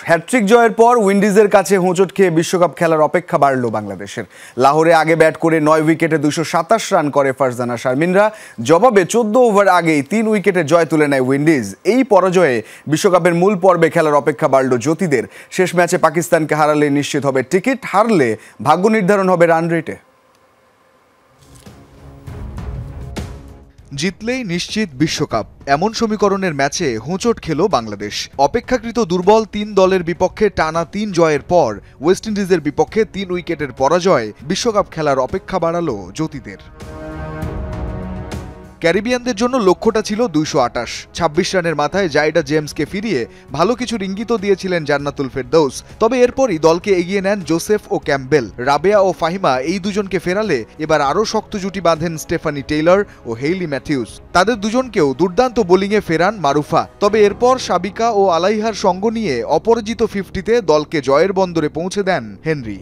Hat trick জয়ের পর উইন্ডিজের কাছে হোঁচট খেয়ে বিশ্বকাপ খেলার অপেক্ষা বাড়ল বাংলাদেশের। লাহোরে আগে ব্যাট করে 9 উইকেটে 227 রান করে ফারজানা শারমিনরা। জবাবে 14 ওভার আগেই 3 উইকেটে জয় তুলে নেয় উইন্ডিজ। এই পরাজয়ে বিশ্বকাপের মূল পর্বে খেলার অপেক্ষা বাড়ল জ্যোতিদের। শেষ ম্যাচে পাকিস্তানকে হারালে নিশ্চিত হবে টিকিট, হারলে ভাগ্য নির্ধারণ হবে রান রেটে। জিতলেই নিশ্চিত বিশ্বকাপ, এমন সমীকরণের ম্যাচে হোঁচট খেল বাংলাদেশ। অপেক্ষাকৃত দুর্বল 3 দলের বিপক্ষে টানা 3 জয়ের পর ওয়েস্ট ইন্ডিজের বিপক্ষে 3 উইকেটের পরাজয় বিশ্বকাপ খেলার অপেক্ষা বাড়ালো জ্যোতিদের। ক্যারিবিয়ানদের জন্য লক্ষ্যটা ছিল 228। 26 রানের মাথায় জাইডা জেমসকে ফিরিয়ে ভালো কিছুর ইঙ্গিতও দিয়েছিলেন জান্নাতুল ফেরদৌস। তবে এরপরই দলকে এগিয়ে নেন জোসেফ ও ক্যাম্পবেল। রাবেয়া ও ফাহিমা এই দুজনকে ফেরালে এবার আরও শক্ত জুটি বাঁধেন স্টেফানি টেইলর ও হেইলি ম্যাথিউস। তাদের দুজনকেও দুর্দান্ত বোলিংয়ে ফেরান মারুফা। তবে এরপর সাবিকা ও আলাইহার সঙ্গ নিয়ে অপরাজিত 50-তে দলকে জয়ের বন্দরে পৌঁছে দেন হেনরি।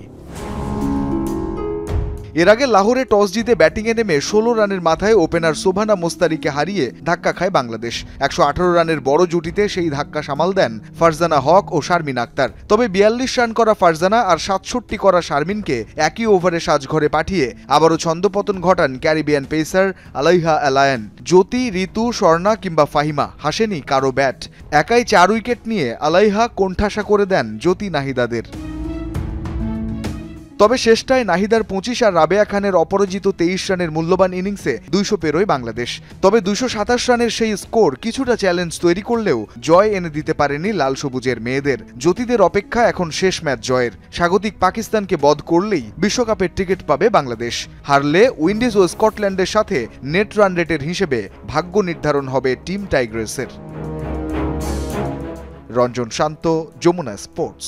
এর আগে লাহোরে টস জিতে ব্যাটিংয়ে নেমে 16 রানের মাথায় ওপেনার সোভানা মোস্তারিকে হারিয়ে ধাক্কা খায় বাংলাদেশ। 118 রানের বড় জুটিতে সেই ধাক্কা সামাল দেন ফারজানা হক ও শারমিন আক্তার। তবে 42 রান করা ফারজানা আর 67 করা শারমিনকে একই ওভারে সাজঘরে পাঠিয়ে আবারও ছন্দপতন ঘটান ক্যারিবিয়ান পেসার আলাইহা অ্যালায়েন। জ্যোতি, ঋতু, স্বর্ণা কিংবা ফাহিমা, হাসেনি কারো ব্যাট। একাই 4 উইকেট নিয়ে আলাইহা কোণঠাসা করে দেন জ্যোতি নাহিদাদের। তবে শেষটায় নাহিদার 25 আর রাবেয়া খানের অপরাজিত 23 রানের মূল্যবান ইনিংসে 200 পেরোয় বাংলাদেশ। তবে 227 রানের সেই স্কোর কিছুটা চ্যালেঞ্জ তৈরি করলেও জয় এনে দিতে পারেনি লাল সবুজের মেয়েদের। জ্যোতিদের অপেক্ষা এখন শেষ ম্যাচ জয়ের। স্বাগতিক পাকিস্তানকে বধ করলেই বিশ্বকাপের টিকিট পাবে বাংলাদেশ। হারলে উইন্ডিজ ও স্কটল্যান্ডের সাথে নেট রান রেটের হিসেবে ভাগ্য নির্ধারণ হবে টিম টাইগ্রেসের। রঞ্জন শান্ত, যমুনা স্পোর্টস।